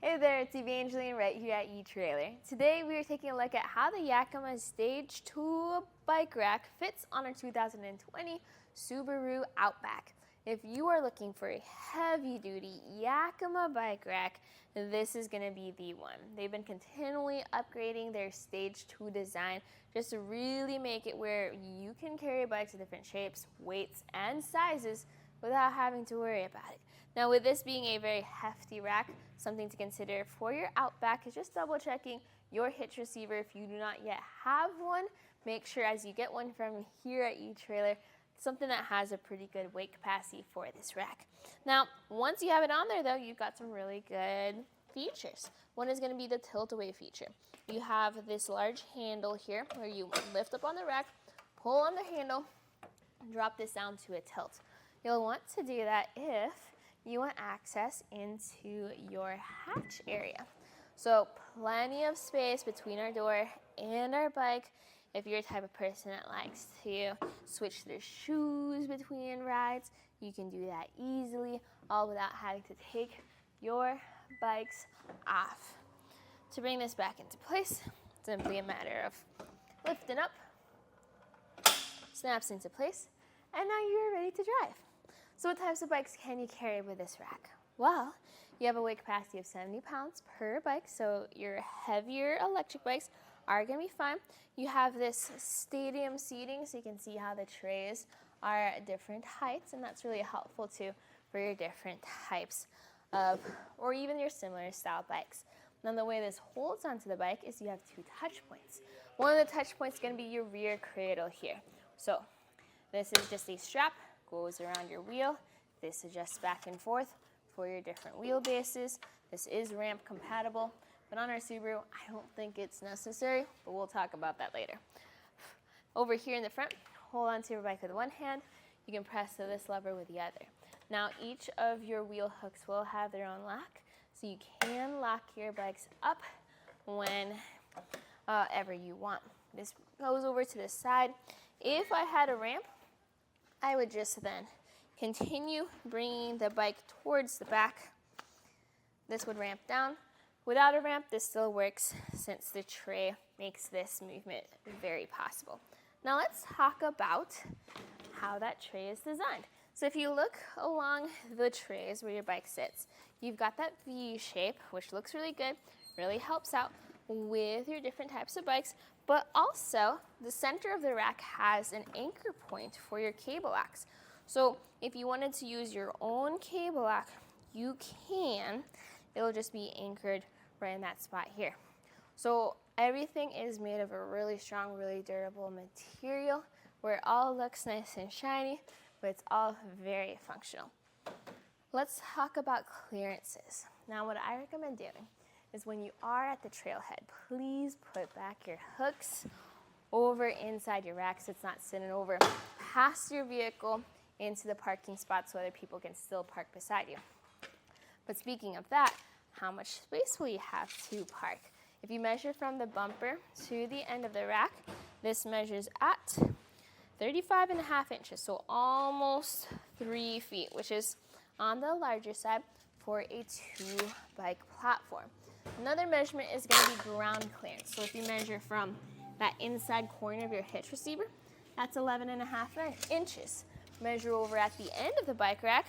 Hey there, it's Evangeline right here at eTrailer. Today we are taking a look at how the Yakima StageTwo bike rack fits on our 2020 Subaru Outback. If you are looking for a heavy-duty Yakima bike rack, this is going to be the one. They've been continually upgrading their StageTwo design just to really make it where you can carry bikes of different shapes, weights, and sizes without having to worry about it. Now, with this being a very hefty rack, something to consider for your Outback is just double checking your hitch receiver. If you do not yet have one, make sure as you get one from here at eTrailer, something that has a pretty good weight capacity for this rack. Now, once you have it on there though, you've got some really good features. One is going to be the tilt away feature. You have this large handle here where you lift up on the rack, pull on the handle, and drop this down to a tilt. You'll want to do that if you want access into your hatch area. So plenty of space between our door and our bike. If you're the type of person that likes to switch their shoes between rides, you can do that easily, all without having to take your bikes off. To bring this back into place, simply a matter of lifting up, snaps into place, and now you're ready to drive. So what types of bikes can you carry with this rack? Well, you have a weight capacity of 70 pounds per bike, so your heavier electric bikes are going to be fine. You have this stadium seating, so you can see how the trays are at different heights, and that's really helpful too for your different types of, or even your similar style bikes. Now the way this holds onto the bike is you have two touch points. One of the touch points is going to be your rear cradle here. So this is just a strap, goes around your wheel. This adjusts back and forth for your different wheelbases. This is ramp compatible, but on our Subaru, I don't think it's necessary, but we'll talk about that later. Over here in the front, hold onto your bike with one hand. You can press to this lever with the other. Now, each of your wheel hooks will have their own lock, so you can lock your bikes up whenever you want. This goes over to the side. If I had a ramp, I would just then continue bringing the bike towards the back. This would ramp down. Without a ramp, this still works since the tray makes this movement very possible. Now let's talk about how that tray is designed. So if you look along the trays where your bike sits, you've got that V shape, which looks really good, really helps out with your different types of bikes, but also the center of the rack has an anchor point for your cable locks. So if you wanted to use your own cable lock, you can. It'll just be anchored right in that spot here. So everything is made of a really strong, really durable material where it all looks nice and shiny, but it's all very functional. Let's talk about clearances. Now what I recommend doing is when you are at the trailhead, please put back your hooks over inside your rack so it's not sitting over past your vehicle into the parking spot so other people can still park beside you. But speaking of that, how much space will you have to park? If you measure from the bumper to the end of the rack, this measures at 35.5 inches, so almost 3 feet, which is on the larger side for a 2-bike platform. Another measurement is going to be ground clearance. So if you measure from that inside corner of your hitch receiver, that's 11.5 inches. Measure over at the end of the bike rack,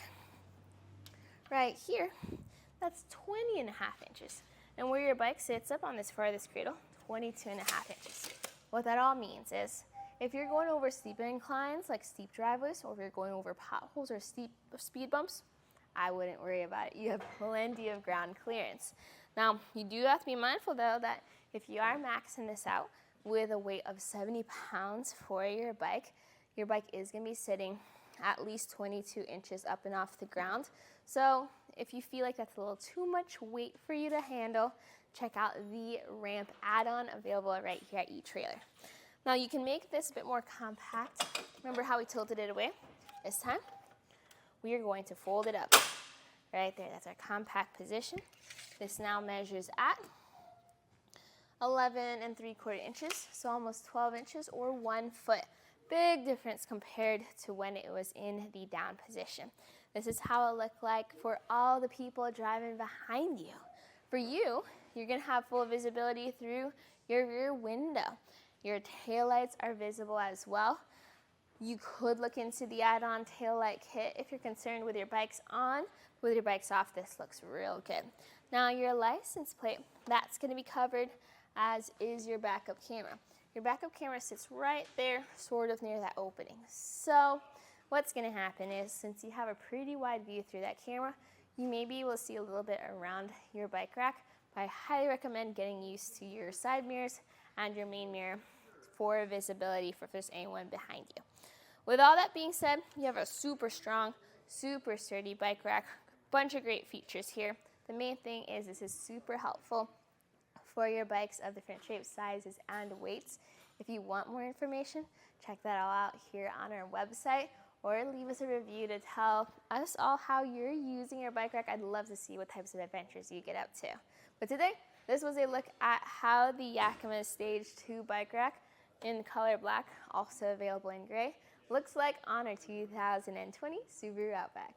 right here, that's 20.5 inches. And where your bike sits up on this farthest cradle, 22.5 inches. What that all means is if you're going over steep inclines like steep driveways, or if you're going over potholes or steep speed bumps, I wouldn't worry about it. You have plenty of ground clearance. Now, you do have to be mindful, though, that if you are maxing this out with a weight of 70 pounds for your bike is going to be sitting at least 22 inches up and off the ground. So if you feel like that's a little too much weight for you to handle, check out the ramp add-on available right here at eTrailer. Now, you can make this a bit more compact. Remember how we tilted it away? This time, we are going to fold it up. Right there, that's our compact position. This now measures at 11.75 inches, so almost 12 inches or 1 foot. Big difference compared to when it was in the down position. This is how it looked like for all the people driving behind you. For you, you're gonna have full visibility through your rear window. Your taillights are visible as well. You could look into the add-on taillight kit if you're concerned with your bikes on. With your bikes off, this looks real good. Now your license plate, that's gonna be covered, as is your backup camera. Your backup camera sits right there, sort of near that opening. So what's gonna happen is, since you have a pretty wide view through that camera, you may be able to see a little bit around your bike rack, but I highly recommend getting used to your side mirrors and your main mirror for visibility for if there's anyone behind you. With all that being said, you have a super strong, super sturdy bike rack, bunch of great features here. The main thing is this is super helpful for your bikes of different shapes, sizes, and weights. If you want more information, check that all out here on our website, or leave us a review to tell us all how you're using your bike rack. I'd love to see what types of adventures you get up to. But today, this was a look at how the Yakima StageTwo bike rack in color black, also available in gray, looks like on our 2020 Subaru Outback.